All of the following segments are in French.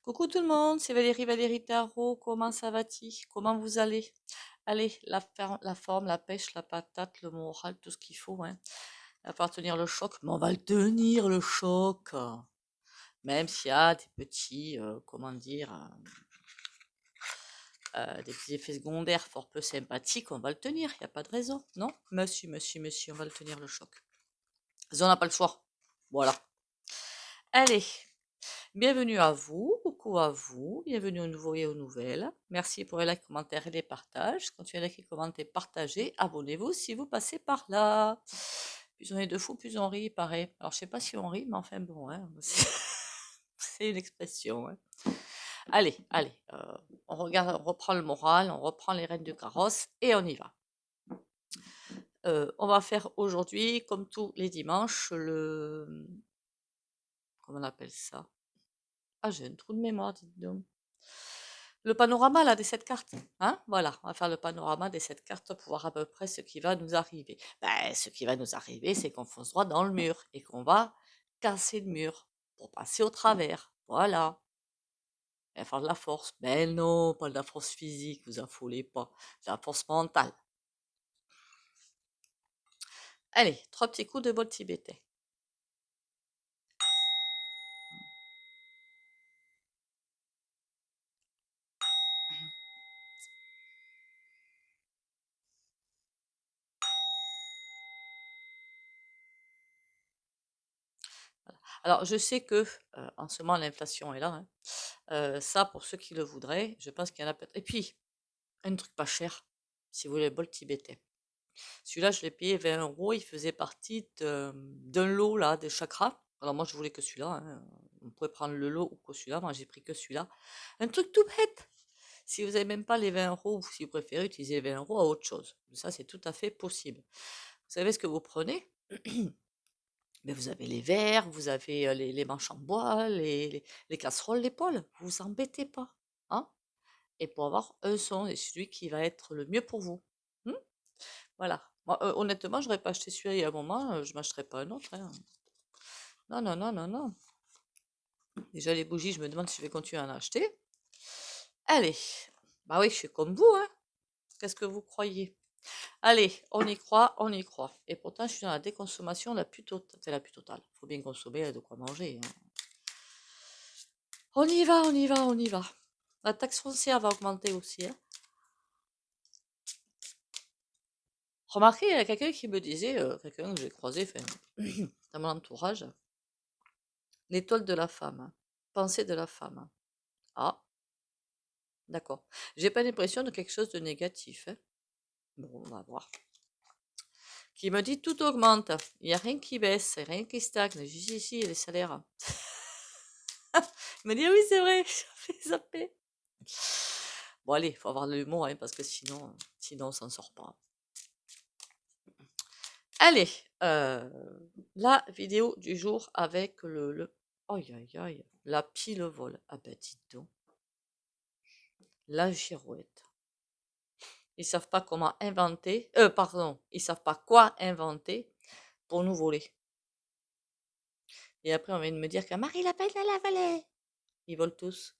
Coucou tout le monde, c'est Valérie Tarot. Comment ça va-t-il? Comment vous allez? Allez, la forme, la pêche, la patate, le moral, tout ce qu'il faut, hein. On va pas tenir le choc, mais on va le tenir le choc. Même s'il y a des petits, comment dire, des petits effets secondaires fort peu sympathiques, on va le tenir, il n'y a pas de raison, non? Monsieur, on va le tenir le choc. On n'a pas le choix. Voilà. Allez, bienvenue à vous, coucou à vous, bienvenue aux nouveaux et aux nouvelles. Merci pour les likes, commentaires et les partages. Continuez à liker, commenter, partager. Abonnez-vous si vous passez par là. Plus on est de fous, plus on rit, il paraît. Alors, je sais pas si on rit, mais enfin bon, hein, c'est une expression. Hein. Allez, on regarde, on reprend le moral, on reprend les rênes du carrosse et on y va. On va faire aujourd'hui, comme tous les dimanches, comment on appelle ça? Ah, j'ai un trou de mémoire, dites donc. Le panorama là des 7 cartes, hein? Voilà, on va faire le panorama des 7 cartes pour voir à peu près ce qui va nous arriver. Ben, ce qui va nous arriver, c'est qu'on fonce droit dans le mur et qu'on va casser le mur pour passer au travers. Voilà. Il va faire de la force. Mais non, pas de la force physique, vous affolez pas. De la force mentale. Allez, 3 petits coups de bol tibétain. Voilà. Alors, je sais que en ce moment l'inflation est là. Hein. Ça, pour ceux qui le voudraient, je pense qu'il y en a peut-être. Et puis, un truc pas cher, si vous voulez le bol tibétain. Celui-là, je l'ai payé 20 €. Il faisait partie d'un lot là, des chakras. Alors moi, je voulais que celui-là. Hein. On pouvait prendre le lot ou que celui-là. Moi, j'ai pris que celui-là. Un truc tout bête. Si vous n'avez même pas les 20 € ou si vous préférez utiliser les 20 € à autre chose. Ça, c'est tout à fait possible. Vous savez ce que vous prenez? Mais vous avez les verres, vous avez les manches en bois, les casseroles, l'épaule. Vous vous embêtez pas. Hein? Et pour avoir un son, et celui qui va être le mieux pour vous. Hmm. Voilà. Moi, honnêtement, j'aurais pas acheté celui-là il y a un moment, je m'achèterais pas un autre. Hein. Non, non, non, non, non. Déjà, les bougies, je me demande si je vais continuer à en acheter. Allez. Bah oui, je suis comme vous, hein. Qu'est-ce que vous croyez? Allez, on y croit, on y croit. Et pourtant, je suis dans la déconsommation la plus totale. C'est la plus totale. Faut bien consommer, il y a de quoi manger. Hein. On y va, on y va, on y va. La taxe foncière va augmenter aussi. Hein. Remarquez, il y a quelqu'un qui me disait, quelqu'un que j'ai croisé enfin, dans mon entourage, l'étoile de la femme. Hein. Pensée de la femme. Hein. Ah, d'accord. J'ai pas l'impression de quelque chose de négatif. Hein. Bon, on va voir. Qui me dit tout augmente. Il n'y a rien qui baisse, rien qui stagne. Juste ici, les salaires. Il me dit oui, c'est vrai, je vais zapper. Bon, allez, il faut avoir de l'humour, hein, parce que sinon on s'en sort pas. Allez, la vidéo du jour avec aïe, aïe, aïe, la pile vol. Ah ben, dites donc. La girouette. Ils savent pas comment inventer. Pardon, ils savent pas quoi inventer pour nous voler. Et après, on vient de me dire que Marie l'appelle à la vallée. Ils volent tous.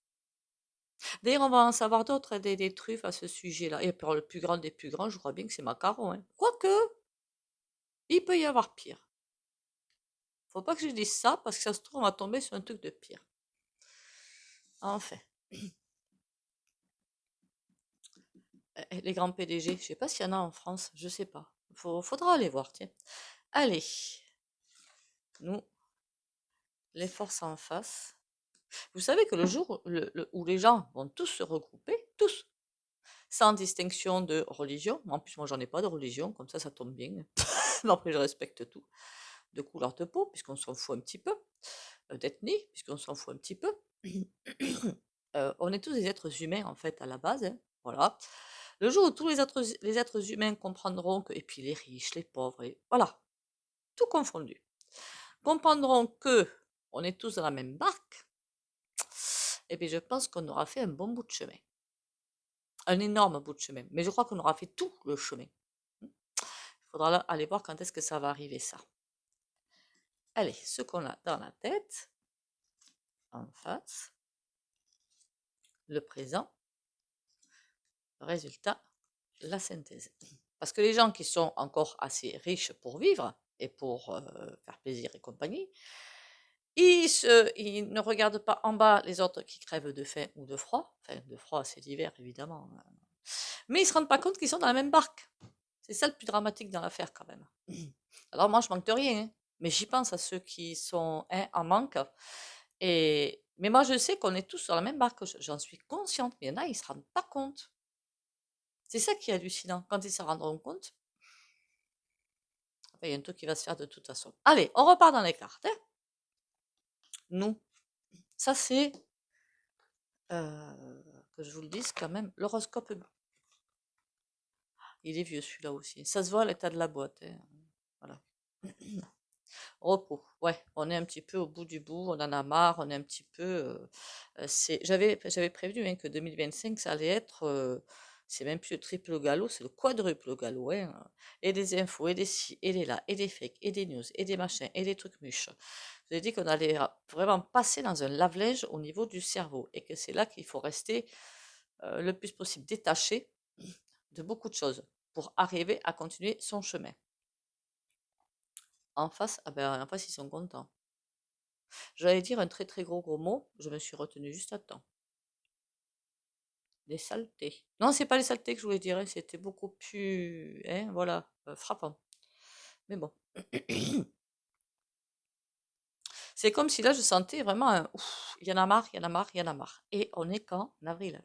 D'ailleurs, on va en savoir d'autres, des truffes à ce sujet-là. Et puis, le plus grand des plus grands, je crois bien que c'est Macaron. Hein. Quoique, il peut y avoir pire. Faut pas que je dise ça, parce que ça se trouve, on va tomber sur un truc de pire. Enfin. Les grands PDG, je sais pas s'il y en a en France, je sais pas. Faudra aller voir, tiens. Allez, nous, les forces en face. Vous savez que le jour où les gens vont tous se regrouper, tous, sans distinction de religion, en plus moi j'en ai pas de religion, comme ça tombe bien, mais après je respecte tout, de couleur de peau, puisqu'on s'en fout un petit peu, d'ethnie, puisqu'on s'en fout un petit peu, on est tous des êtres humains en fait à la base, hein, voilà. Le jour où tous les êtres humains comprendront que, et puis les riches, les pauvres, voilà, tout confondu, comprendront que on est tous dans la même barque, et bien je pense qu'on aura fait un bon bout de chemin. Un énorme bout de chemin. Mais je crois qu'on aura fait tout le chemin. Il faudra aller voir quand est-ce que ça va arriver, ça. Allez, ce qu'on a dans la tête, en face. le présent, le résultat, la synthèse. Parce que les gens qui sont encore assez riches pour vivre et pour faire plaisir et compagnie, ils ne regardent pas en bas les autres qui crèvent de faim ou de froid. Enfin, de froid, c'est l'hiver, évidemment. Mais ils ne se rendent pas compte qu'ils sont dans la même barque. C'est ça le plus dramatique dans l'affaire, quand même. Alors, moi, je manque de rien, hein, mais j'y pense à ceux qui sont en manque. Mais moi, je sais qu'on est tous sur la même barque. J'en suis consciente. Mais il y en a, ils ne se rendent pas compte. C'est ça qui est hallucinant. Quand ils se rendront compte, enfin, il y a un truc qui va se faire de toute façon. Allez, on repart dans les cartes, hein. Nous, ça c'est, que je vous le dise quand même, l'horoscope, il est vieux celui-là aussi. Ça se voit à l'état de la boîte, hein. Voilà. Repos, ouais, on est un petit peu au bout du bout, on en a marre, on est un petit peu. J'avais prévenu, hein, que 2025, ça allait être. C'est même plus le triple galop, c'est le quadruple galop, hein. Et des infos, et des ci, et des là, et des fakes, et des news, et des machins, et des trucs mûches. Je vous ai dit qu'on allait vraiment passer dans un lave-linge au niveau du cerveau, et que c'est là qu'il faut rester le plus possible détaché de beaucoup de choses pour arriver à continuer son chemin. En face, ah ben, en face, ils sont contents. J'allais dire un très très gros mot, je me suis retenue juste à temps. Les saletés. Non, c'est pas les saletés que je voulais dire, hein, c'était beaucoup plus, hein, voilà, frappant. Mais bon. C'est comme si là je sentais vraiment un ouf, il y en a marre, il y en a marre, il y en a marre. Et on est quand? En avril.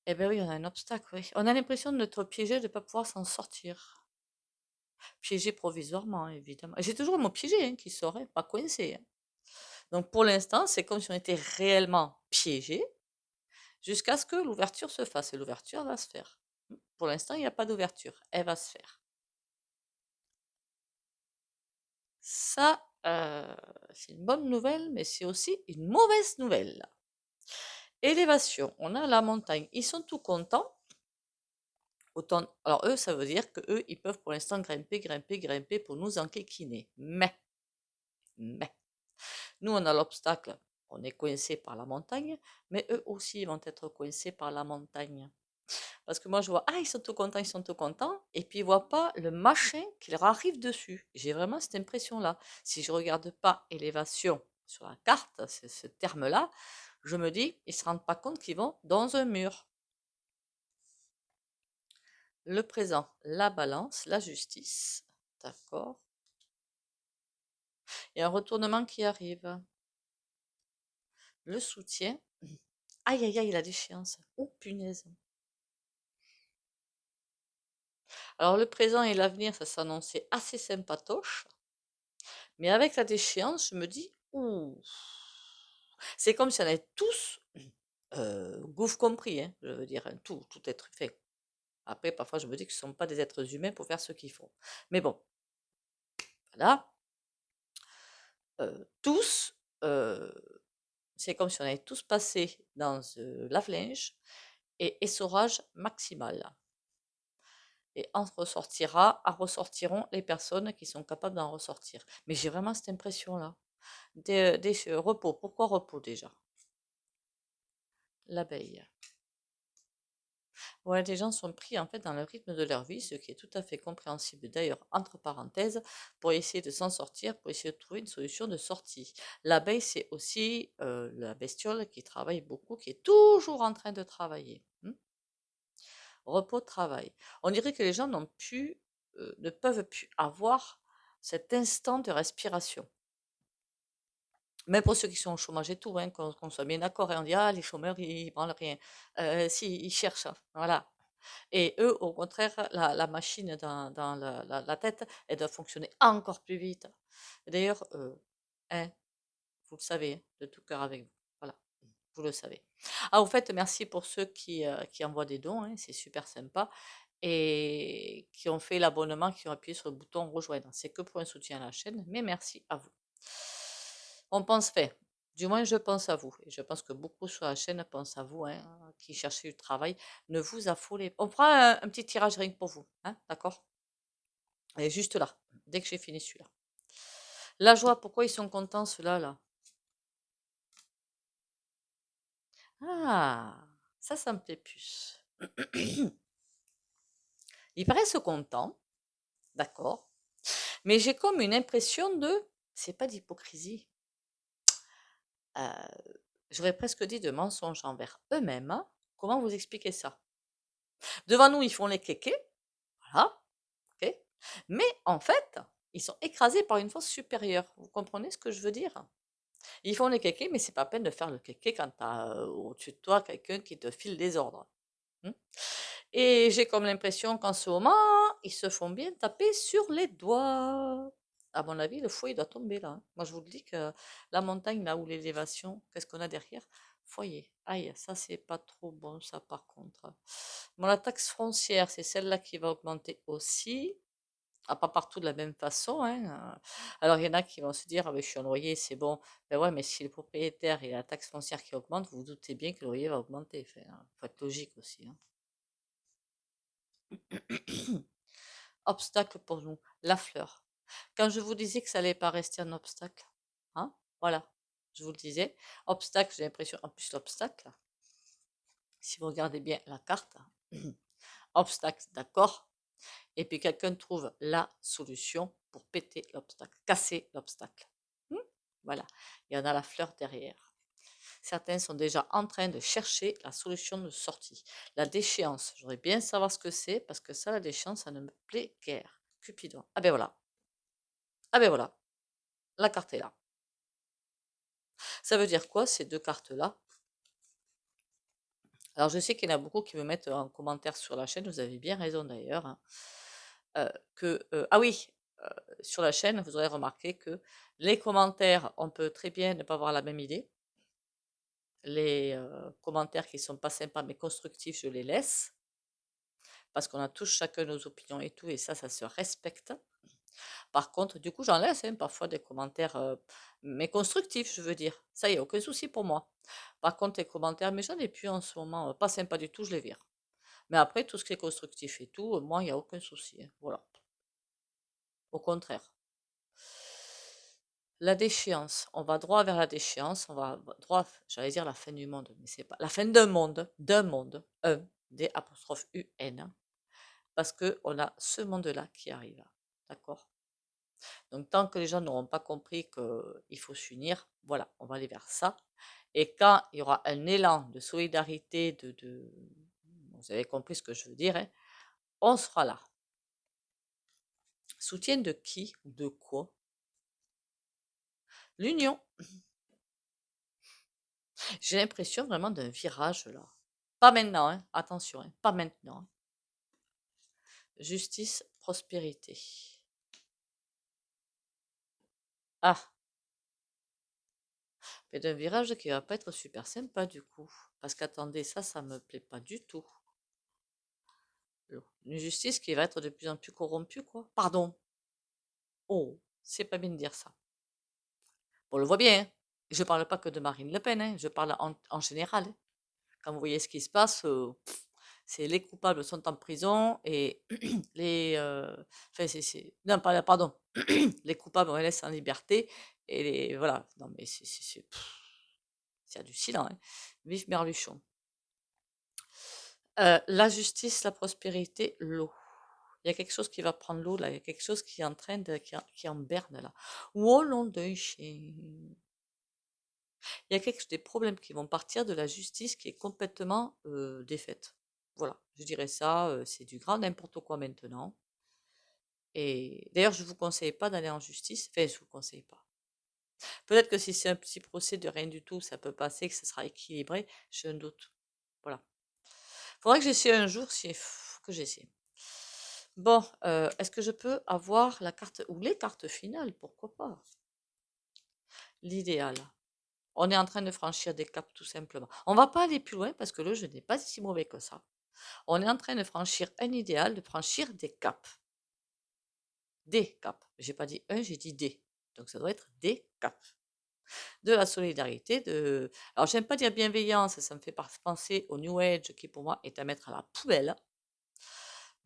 Eh ben oui, on a un obstacle, oui. On a l'impression d'être piégé, de ne pas pouvoir s'en sortir. Piégé provisoirement, évidemment. Et j'ai toujours le mot piégé, hein, qui sort, hein, pas coincé, hein. Donc pour l'instant, c'est comme si on était réellement piégé jusqu'à ce que l'ouverture se fasse. Et l'ouverture va se faire. Pour l'instant, il n'y a pas d'ouverture. Elle va se faire. Ça, c'est une bonne nouvelle, mais c'est aussi une mauvaise nouvelle. Élévation, on a la montagne. Ils sont tout contents. Autant, alors eux, ça veut dire que eux, ils peuvent pour l'instant grimper pour nous enquiquiner. Mais, nous, on a l'obstacle. On est coincé par la montagne, mais eux aussi vont être coincés par la montagne. Parce que moi, je vois, ah, ils sont tout contents, et puis ils voient pas le machin qui leur arrive dessus. J'ai vraiment cette impression-là. Si je regarde pas élévation sur la carte, c'est ce terme-là, je me dis, ils se rendent pas compte qu'ils vont dans un mur. Le présent, la balance, la justice. D'accord. Il y a un retournement qui arrive. Le soutien. Aïe, aïe, aïe, la déchéance. Oh, punaise. Alors, le présent et l'avenir, ça s'annonçait assez sympatoche. Mais avec la déchéance, je me dis, ouh, c'est comme si on avait tous, gouffre compris, hein, je veux dire, hein, tout être fait. Après, parfois, je me dis que ce ne sont pas des êtres humains pour faire ce qu'ils font. Mais bon, voilà. Tous, c'est comme si on avait tous passé dans lave-linge et essorage maximal. Et en ressortiront les personnes qui sont capables d'en ressortir. Mais j'ai vraiment cette impression-là. Des repos. Pourquoi repos déjà? L'abeille. Ouais, les gens sont pris en fait dans le rythme de leur vie, ce qui est tout à fait compréhensible d'ailleurs, entre parenthèses, pour essayer de s'en sortir, pour essayer de trouver une solution de sortie. L'abeille, c'est aussi la bestiole qui travaille beaucoup, qui est toujours en train de travailler. Repos, travail. On dirait que les gens ne peuvent plus avoir cet instant de respiration. Même pour ceux qui sont au chômage et tout, hein, qu'on soit bien d'accord, et on dit, ah, les chômeurs, ils ne branlent rien. Si, ils cherchent, hein, voilà. Et eux, au contraire, la machine dans la tête, elle doit fonctionner encore plus vite. D'ailleurs, hein, vous le savez, hein, de tout cœur avec vous. Voilà, vous le savez. Ah, au fait, merci pour ceux qui envoient des dons, hein, c'est super sympa. Et qui ont fait l'abonnement, qui ont appuyé sur le bouton rejoindre. C'est que pour un soutien à la chaîne, mais merci à vous. On pense fait. Du moins, je pense à vous. Et je pense que beaucoup sur la chaîne pensent à vous, hein, qui cherchez du travail. Ne vous affolez pas. On fera un petit tirage rien que pour vous. Hein, d'accord? Et juste là, dès que j'ai fini celui-là. La joie, pourquoi ils sont contents ceux-là là? Ah, ça me plaît plus. Ils paraissent contents, d'accord, mais j'ai comme une impression de, c'est pas d'hypocrisie, j'aurais presque dit de mensonge envers eux-mêmes, hein. Comment vous expliquer ça? Devant nous, ils font les kékés, voilà, ok, mais en fait, ils sont écrasés par une force supérieure. Vous comprenez ce que je veux dire? Ils font les kékés, mais c'est pas peine de faire le kéké quand tu as au-dessus de toi quelqu'un qui te file des ordres. Hmm. Et j'ai comme l'impression qu'en ce moment, ils se font bien taper sur les doigts. À mon avis, le foyer doit tomber là, hein. Moi, je vous le dis que la montagne, là où l'élévation, qu'est-ce qu'on a derrière? Foyer. Aïe, ça, c'est pas trop bon, ça, par contre. Bon, la taxe foncière, c'est celle-là qui va augmenter aussi. Ah, pas partout de la même façon, hein. Alors, il y en a qui vont se dire, ah, ben, je suis en loyer, c'est bon. Ben ouais, mais si le propriétaire et la taxe foncière qui augmente, vous vous doutez bien que le loyer va augmenter. Enfin, faut être logique aussi, hein. Obstacle pour nous, la fleur. Quand je vous disais que ça allait pas rester un obstacle, hein, voilà, je vous le disais. Obstacle, j'ai l'impression, en plus l'obstacle, si vous regardez bien la carte, obstacle, d'accord, et puis quelqu'un trouve la solution pour péter l'obstacle, casser l'obstacle. Voilà, il y en a la fleur derrière. Certains sont déjà en train de chercher la solution de sortie. La déchéance, j'aurais bien savoir ce que c'est, parce que ça, la déchéance, ça ne me plaît guère. Cupidon. Ah ben voilà. Ah ben voilà. La carte est là. Ça veut dire quoi, ces deux cartes-là? Alors, je sais qu'il y en a beaucoup qui me mettent en commentaire sur la chaîne, vous avez bien raison d'ailleurs, hein, ah oui, sur la chaîne, vous aurez remarqué que les commentaires, on peut très bien ne pas avoir la même idée. Les commentaires qui sont pas sympas mais constructifs, je les laisse, parce qu'on a tous chacun nos opinions et tout, et ça se respecte. Par contre, du coup, j'en laisse hein, parfois des commentaires, mais constructifs, je veux dire. Ça y est, aucun souci pour moi. Par contre, les commentaires, mais j'en ai plus en ce moment, pas sympa du tout, je les vire. Mais après, tout ce qui est constructif et tout, moi, il n'y a aucun souci, hein. Voilà. Au contraire. La déchéance, on va droit vers la déchéance, on va droit, j'allais dire la fin du monde, mais c'est pas la fin d'un monde, D apostrophe UN, hein, parce que on a ce monde-là qui arrive, d'accord? Donc tant que les gens n'auront pas compris qu'il faut s'unir, voilà, on va aller vers ça. Et quand il y aura un élan de solidarité, vous avez compris ce que je veux dire, hein, on sera là. Soutien de qui ou de quoi? L'union. J'ai l'impression vraiment d'un virage là. Pas maintenant, hein, attention, hein, pas maintenant, hein. Justice, prospérité. Ah, mais d'un virage qui va pas être super sympa du coup. Parce qu'attendez, ça me plaît pas du tout. Une justice qui va être de plus en plus corrompue, quoi. Pardon. Oh, c'est pas bien de dire ça. On le voit bien, hein. Je parle pas que de Marine Le Pen, hein, je parle en général, hein. Quand vous voyez ce qui se passe, c'est les coupables sont en prison et les, enfin non pas pardon, les coupables on les laisse en liberté et les voilà, non mais c'est hallucinant, hein. Vive Merluchon. La justice, la prospérité, l'eau. Il y a quelque chose qui va prendre l'eau là, il y a quelque chose qui est en train de qui est en berne là. Oh nom d'un chien. Il y a des problèmes qui vont partir de la justice qui est complètement défaite. Voilà, je dirais ça, c'est du grand n'importe quoi maintenant. Et d'ailleurs, je ne vous conseille pas d'aller en justice. Enfin, je ne vous conseille pas. Peut-être que si c'est un petit procès de rien du tout, ça peut passer, que ce sera équilibré. J'ai un doute. Voilà. Faudrait que j'essaie un jour, si faut que j'essaie. Bon, est-ce que je peux avoir la carte ou les cartes finales? Pourquoi pas? L'idéal. On est en train de franchir des caps tout simplement. On va pas aller plus loin parce que le jeu n'est pas si mauvais que ça. On est en train de franchir un idéal, de franchir des caps. Des caps. J'ai pas dit un, j'ai dit des. Donc ça doit être des caps. De la solidarité, de. Alors j'aime pas dire bienveillance, ça me fait penser au New Age qui pour moi est à mettre à la poubelle.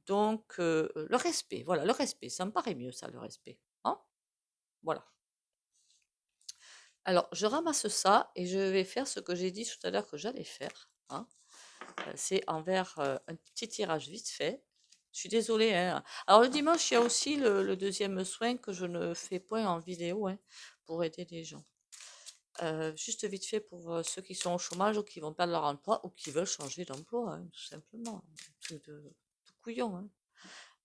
Donc le respect, voilà, le respect, ça me paraît mieux ça, le respect. Hein, voilà. Alors, je ramasse ça et je vais faire ce que j'ai dit tout à l'heure que j'allais faire, hein. C'est envers un petit tirage vite fait. Je suis désolée, hein. Alors, le dimanche, il y a aussi le deuxième soin que je ne fais point en vidéo, hein, pour aider les gens. Juste vite fait pour ceux qui sont au chômage ou qui vont perdre leur emploi ou qui veulent changer d'emploi, hein, tout simplement. Un truc de couillon, hein.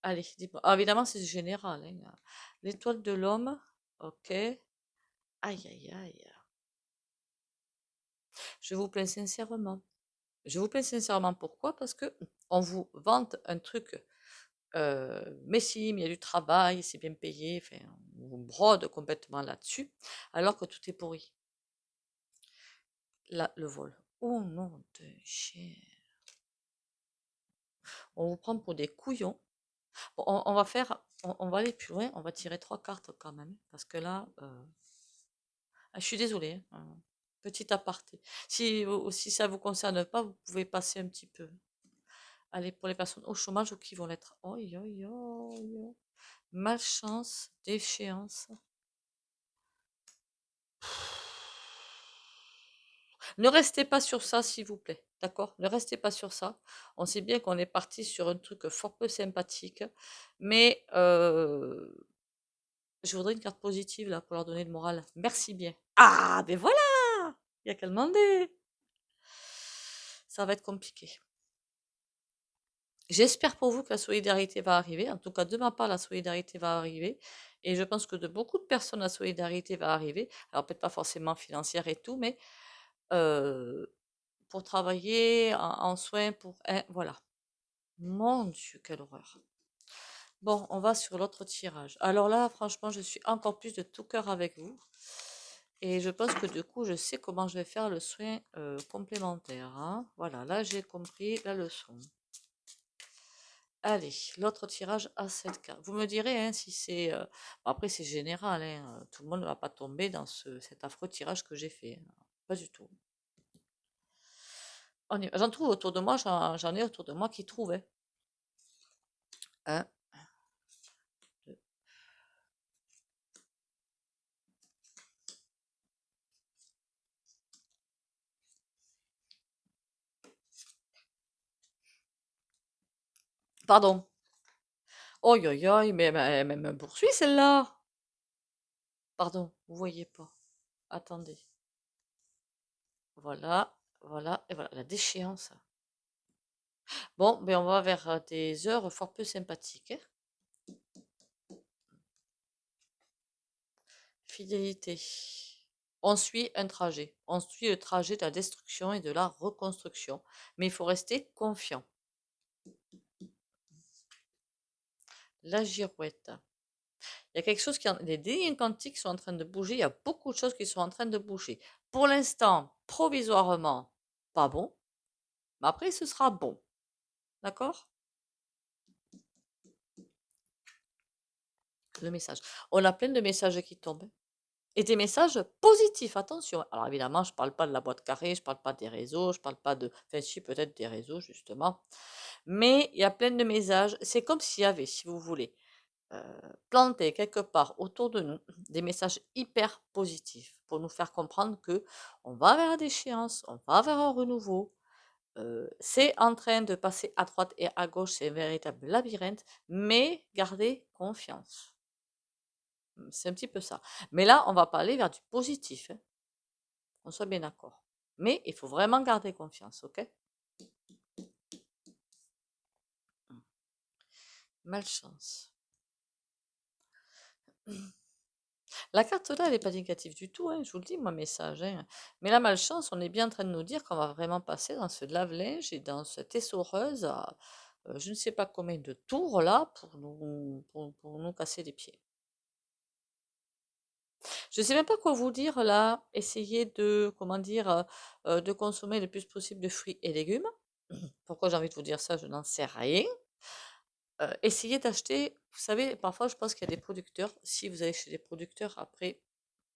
Allez, dis-moi. Ah, évidemment, c'est général, hein. L'étoile de l'homme, ok. Aïe, aïe, aïe. Je vous plains sincèrement. Je vous plains sincèrement pourquoi? Parce que on vous vante un truc, mais si, mais il y a du travail, c'est bien payé, enfin, on vous brode complètement là-dessus, alors que tout est pourri. Là, le vol. Oh non de chien. On vous prend pour des couillons. Bon, on va faire, on va aller plus loin, on va tirer 3 cartes quand même, parce que là, je suis désolée, hein, petit aparté. Si ça vous concerne pas, vous pouvez passer un petit peu. Allez, pour les personnes au chômage ou qui vont l'être. Oi, oi, oi. Malchance, déchéance. Ne restez pas sur ça, s'il vous plaît. D'accord? Ne restez pas sur ça. On sait bien qu'on est parti sur un truc fort peu sympathique. Mais je voudrais une carte positive là pour leur donner le moral. Merci bien. Ah, ben voilà! Il n'y a qu'à demander. Ça va être compliqué. J'espère pour vous que la solidarité va arriver. En tout cas, de ma part, la solidarité va arriver. Et je pense que de beaucoup de personnes, la solidarité va arriver. Alors, peut-être pas forcément financière et tout, mais euh, pour travailler en soins, pour... hein, voilà. Mon Dieu, quelle horreur. Bon, on va sur l'autre tirage. Alors là, franchement, je suis encore plus de tout cœur avec vous. Et je pense que du coup, je sais comment je vais faire le soin complémentaire, hein. Voilà, là, j'ai compris la leçon. Allez, l'autre tirage à 7 cartes. Vous me direz hein, si c'est... après, c'est général, hein, tout le monde ne va pas tomber dans cet affreux tirage que j'ai fait, hein. Pas du tout. J'en trouve autour de moi, j'en ai autour de moi qui trouvent, hein. Un, deux. Pardon. Oh, mais elle me poursuit celle-là. Pardon, vous voyez pas. Attendez. Voilà, voilà, et voilà, la déchéance. Bon, ben on va vers des heures fort peu sympathiques, hein. Fidélité. On suit un trajet. On suit le trajet de la destruction et de la reconstruction. Mais il faut rester confiant. La girouette. Il y a quelque chose les lignes quantiques sont en train de bouger. Il y a beaucoup de choses qui sont en train de bouger. Pour l'instant, provisoirement, pas bon. Mais après, ce sera bon. D'accord? Le message. On a plein de messages qui tombent. Et des messages positifs, attention. Alors évidemment, je ne parle pas de la boîte carrée, je ne parle pas des réseaux, je ne parle pas de... Enfin si, peut-être des réseaux, justement. Mais il y a plein de messages. C'est comme s'il y avait, si vous voulez, planté quelque part autour de nous des messages hyper positifs pour nous faire comprendre que on va vers la déchéance, on va vers un renouveau. C'est en train de passer à droite et à gauche, c'est un véritable labyrinthe, mais gardez confiance. C'est un petit peu ça. Mais là, on va pas aller vers du positif, hein, qu'on soit bien d'accord. Mais il faut vraiment garder confiance, ok? Malchance. La carte là, elle n'est pas négative du tout, hein, je vous le dis, mon message, hein. Mais la malchance, on est bien en train de nous dire qu'on va vraiment passer dans ce lave-linge et dans cette essoreuse à je ne sais pas combien de tours là pour nous casser les pieds. Je ne sais même pas quoi vous dire là. Essayez de, comment dire, de consommer le plus possible de fruits et légumes. Pourquoi j'ai envie de vous dire ça, je n'en sais rien. Essayez d'acheter, vous savez, parfois je pense qu'il y a des producteurs, si vous allez chez des producteurs, après,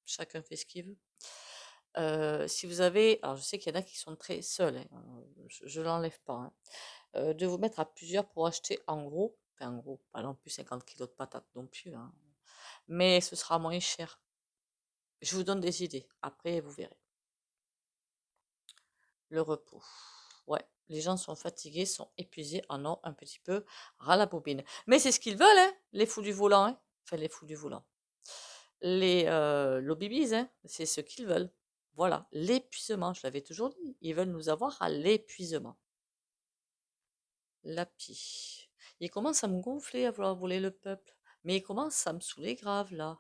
chacun fait ce qu'il veut. Si vous avez, alors je sais qu'il y en a qui sont très seuls, hein, je ne l'enlève pas, hein, de vous mettre à plusieurs pour acheter en gros, enfin en gros, pas non plus 50 kilos de patates non plus, hein, mais ce sera moins cher. Je vous donne des idées. Après, vous verrez. Le repos. Ouais, les gens sont fatigués, sont épuisés, en ont un petit peu ras la bobine. Mais c'est ce qu'ils veulent, hein, les fous du volant, hein. Enfin, les fous du volant. Les lobbies, hein, c'est ce qu'ils veulent. Voilà, l'épuisement, je l'avais toujours dit. Ils veulent nous avoir à l'épuisement. Lapi. Il commence à me gonfler à vouloir voler le peuple. Mais il commence à me saouler grave, là.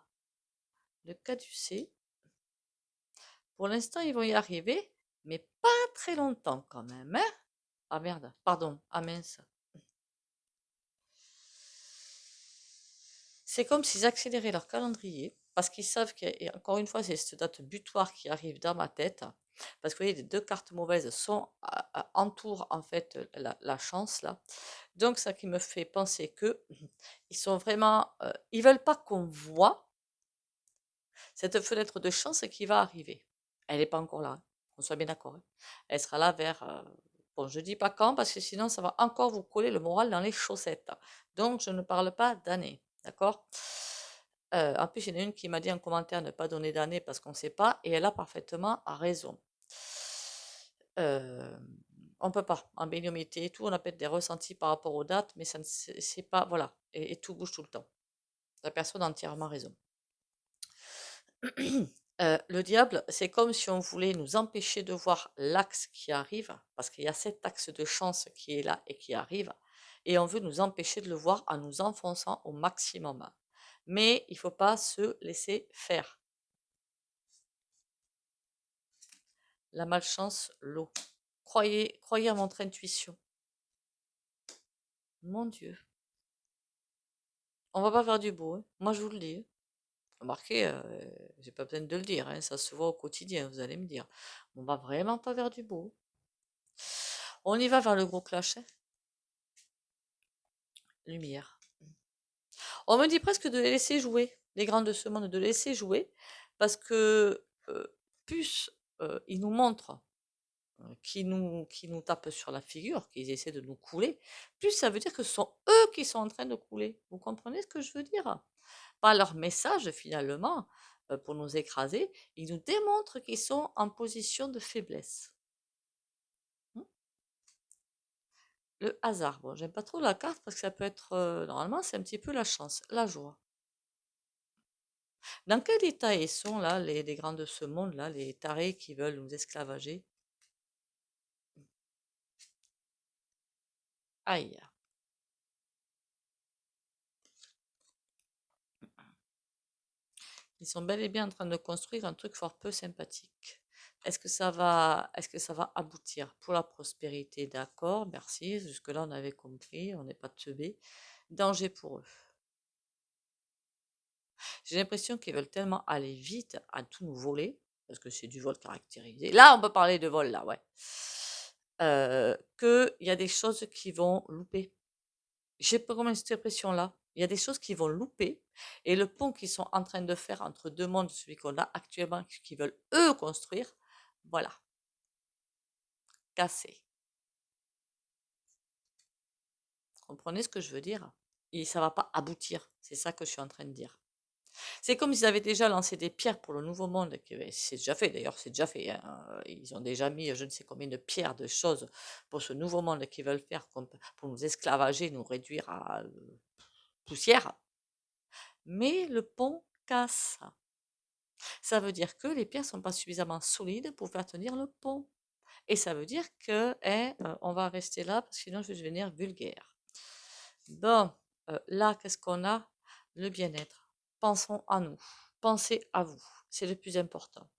Le caducé. Pour l'instant, ils vont y arriver, mais pas très longtemps quand même, hein. Ah merde, pardon, ah mince. C'est comme s'ils accéléraient leur calendrier, parce qu'ils savent que, et encore une fois, c'est cette date butoir qui arrive dans ma tête, parce que vous voyez, les deux cartes mauvaises entourent en fait la chance là. Donc ça qui me fait penser que ils sont vraiment, ils veulent pas qu'on voit cette fenêtre de chance qui va arriver. Elle n'est pas encore là, hein, qu'on soit bien d'accord, hein. Elle sera là vers, bon, je dis pas quand, parce que sinon ça va encore vous coller le moral dans les chaussettes. Donc je ne parle pas d'année, d'accord? En plus, il y en a une qui m'a dit en commentaire ne pas donner d'année parce qu'on ne sait pas, et elle a parfaitement raison. Euh, on ne peut pas. En béniométrie et tout, on a peut-être des ressentis par rapport aux dates, mais ça ne c'est pas, voilà, et tout bouge tout le temps. La personne a entièrement raison. Le diable, c'est comme si on voulait nous empêcher de voir l'axe qui arrive, parce qu'il y a cet axe de chance qui est là et qui arrive, et on veut nous empêcher de le voir en nous enfonçant au maximum. Mais il ne faut pas se laisser faire. La malchance, l'eau. Croyez à votre intuition. Mon Dieu. On va pas faire du beau, hein. Moi je vous le dis, hein. Remarquez, j'ai pas besoin de le dire, hein, ça se voit au quotidien, vous allez me dire. On va vraiment pas faire du beau. On y va vers le gros clash, hein. Lumière. On me dit presque de les laisser jouer, les grands de ce monde, de les laisser jouer, parce que plus ils nous montrent qui nous tapent sur la figure, qu'ils essaient de nous couler, plus ça veut dire que ce sont eux qui sont en train de couler. Vous comprenez ce que je veux dire? Par leur message, finalement, pour nous écraser, ils nous démontrent qu'ils sont en position de faiblesse. Le hasard. Bon, j'aime pas trop la carte parce que ça peut être, normalement, c'est un petit peu la chance, la joie. Dans quel état ils sont, là, les grands de ce monde, là, les tarés qui veulent nous esclavager? Aïe. Ils sont bel et bien en train de construire un truc fort peu sympathique. Est-ce que ça va aboutir pour la prospérité? D'accord, merci. Jusque-là, on avait compris, on n'est pas teubés. Danger pour eux. J'ai l'impression qu'ils veulent tellement aller vite à tout nous voler, parce que c'est du vol caractérisé. Là, on peut parler de vol, là, ouais. Qu'il y a des choses qui vont louper. J'ai pas comme cette impression-là. Il y a des choses qui vont louper, et le pont qu'ils sont en train de faire entre deux mondes, celui qu'on a actuellement, qu'ils veulent eux construire, voilà, cassé. Vous comprenez ce que je veux dire? Et ça va pas aboutir. C'est ça que je suis en train de dire. C'est comme s'ils avaient déjà lancé des pierres pour le nouveau monde. C'est déjà fait, d'ailleurs, c'est déjà fait, hein. Ils ont déjà mis je ne sais combien de pierres, de choses pour ce nouveau monde qu'ils veulent faire pour nous esclavager, nous réduire à poussière. Mais le pont casse. Ça veut dire que les pierres ne sont pas suffisamment solides pour faire tenir le pont. Et ça veut dire que on va rester là parce que sinon je vais devenir vulgaire. Bon, là, qu'est-ce qu'on a? Le bien-être. Pensons à nous. Pensez à vous. C'est le plus important.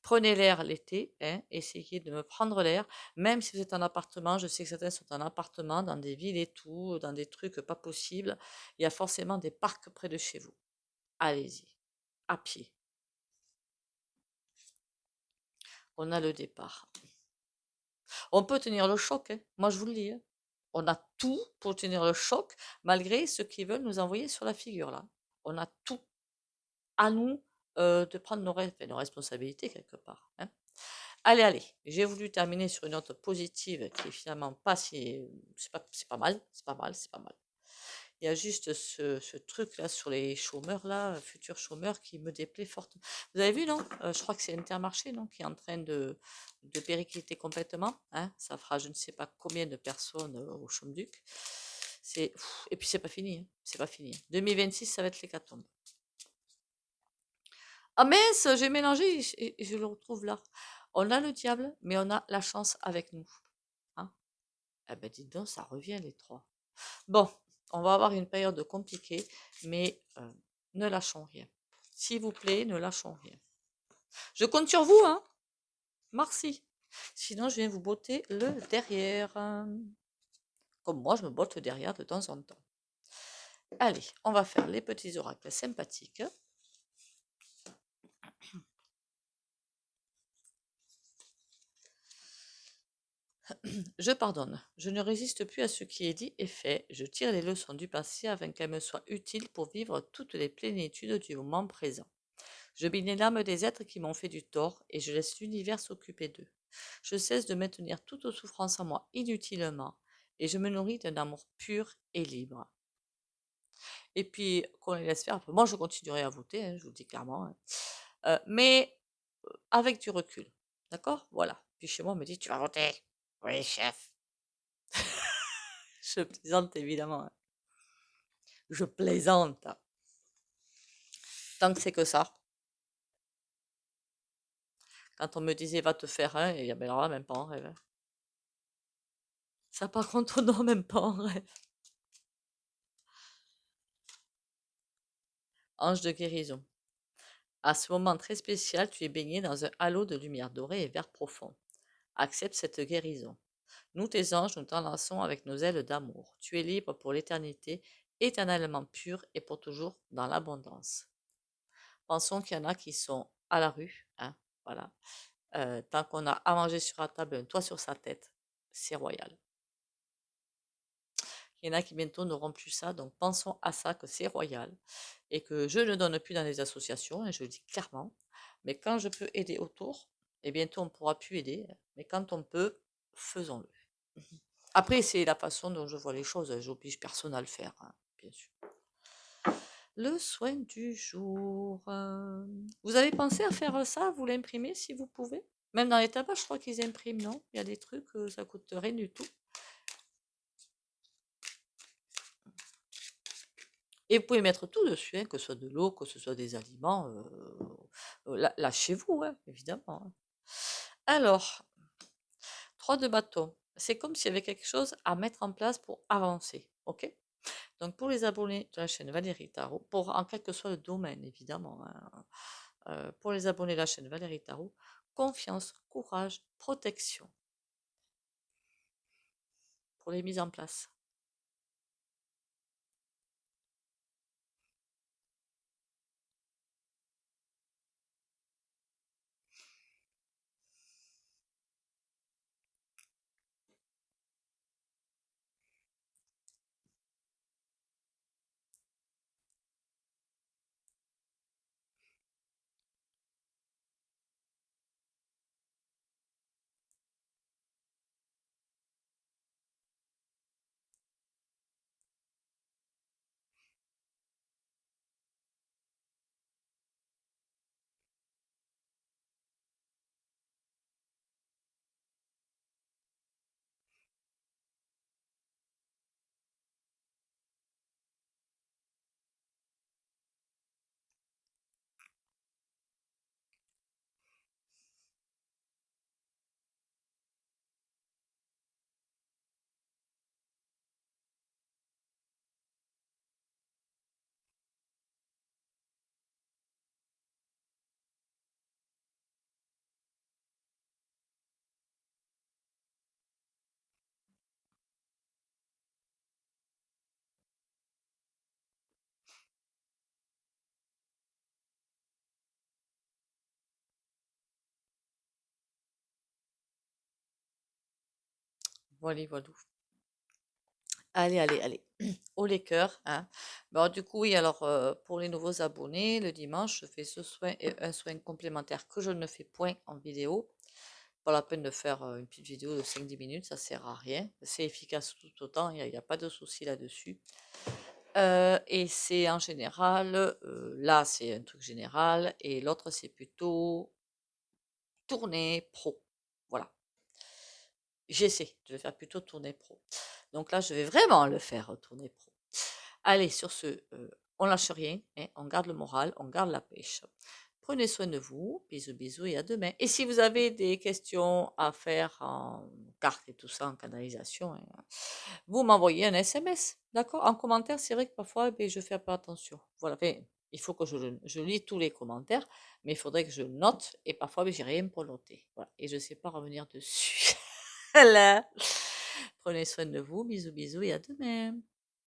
Prenez l'air l'été, hein, essayez de me prendre l'air, même si vous êtes en appartement. Je sais que certains sont en appartement, dans des villes et tout, dans des trucs pas possibles. Il y a forcément des parcs près de chez vous. Allez-y, à pied. On a le départ. On peut tenir le choc, hein. Moi je vous le dis, hein. On a tout pour tenir le choc, malgré ceux qui veulent nous envoyer sur la figure là. On a tout à nous de prendre nos responsabilités quelque part, hein. Allez, allez, j'ai voulu terminer sur une note positive qui est finalement pas si. C'est pas mal, c'est pas mal, c'est pas mal. Il y a juste ce truc-là sur les chômeurs, là, futurs chômeurs, qui me déplaît fortement. Vous avez vu, non? Je crois que c'est Intermarché, non? Qui est en train de péricliter complètement. Hein? Ça fera je ne sais pas combien de personnes au chômduc. Et puis c'est pas fini. Hein. C'est pas fini. 2026, ça va être l'hécatombe. Ah mince, j'ai mélangé et je le retrouve là. On a le diable, mais on a la chance avec nous. Hein? Eh ben dis donc, ça revient les trois. Bon, on va avoir une période compliquée, mais ne lâchons rien. S'il vous plaît, ne lâchons rien. Je compte sur vous, hein. Merci. Sinon, je viens vous botter le derrière. Comme moi, je me botte le derrière de temps en temps. Allez, on va faire les petits oracles sympathiques. Je pardonne. Je ne résiste plus à ce qui est dit et fait. Je tire les leçons du passé afin qu'elles me soient utiles pour vivre toutes les plénitudes du moment présent. Je bénis l'âme des êtres qui m'ont fait du tort et je laisse l'univers s'occuper d'eux. Je cesse de maintenir toute souffrance en moi inutilement et je me nourris d'un amour pur et libre. Et puis, qu'on les laisse faire. Moi, je continuerai à voter, hein, je vous le dis clairement. Hein. Mais avec du recul. D'accord? Voilà. Puis chez moi, on me dit, tu vas voter? Oui, chef. Je plaisante évidemment. Hein. Je plaisante. Tant que c'est que ça. Quand on me disait, va te faire un, et ben alors là, même pas en rêve. Hein. Ça, par contre, non, même pas en rêve. Ange de guérison. À ce moment très spécial, tu es baigné dans un halo de lumière dorée et vert profond. Accepte cette guérison. Nous, tes anges, nous t'enlaçons avec nos ailes d'amour. Tu es libre pour l'éternité, éternellement pur et pour toujours dans l'abondance. Pensons qu'il y en a qui sont à la rue, hein, voilà. Tant qu'on a à manger sur la table, un toit sur sa tête, c'est royal. Il y en a qui bientôt n'auront plus ça, donc pensons à ça, que c'est royal, et que je ne donne plus dans les associations, et je le dis clairement, mais quand je peux aider autour, et bientôt on ne pourra plus aider, mais quand on peut, faisons-le. Après, c'est la façon dont je vois les choses, j'oblige personne à le faire, hein, bien sûr. Le soin du jour. Vous avez pensé à faire ça, vous l'imprimer si vous pouvez? Même dans les tabacs, je crois qu'ils impriment, non? Il y a des trucs, ça coûte rien du tout. Et vous pouvez mettre tout dessus, hein, que ce soit de l'eau, que ce soit des aliments. Lâchez-vous, hein, évidemment. Hein. Alors, 3 de bâton. C'est comme s'il y avait quelque chose à mettre en place pour avancer. OK? Donc, pour les abonnés de la chaîne Valérie Tarot, en quel que soit le domaine, évidemment, hein, pour les abonnés de la chaîne Valérie Tarot, confiance, courage, protection pour les mises en place. Voilà, voilà. Allez, allez, allez. Haut les cœurs. Hein. Bon, du coup, oui, alors pour les nouveaux abonnés, le dimanche, je fais ce soin et un soin complémentaire que je ne fais point en vidéo. Pas la peine de faire une petite vidéo de 5-10 minutes, ça sert à rien. C'est efficace tout autant, il n'y a pas de souci là-dessus. Et c'est en général, là, c'est un truc général et l'autre, c'est plutôt tournée pro. Voilà. J'essaie de le faire plutôt tournée pro. Donc là, je vais vraiment le faire tourner pro. Allez, sur ce, on lâche rien, hein, on garde le moral, on garde la pêche. Prenez soin de vous. Bisous, bisous et à demain. Et si vous avez des questions à faire en carte et tout ça, en canalisation, hein, vous m'envoyez un SMS, d'accord? En commentaire, c'est vrai que parfois, ben, je fais pas attention. Voilà, enfin, il faut que je lis tous les commentaires, mais il faudrait que je note et parfois, ben, j'ai rien pour noter. Voilà, et je sais pas revenir dessus. Voilà. Prenez soin de vous. Bisous, bisous et à demain.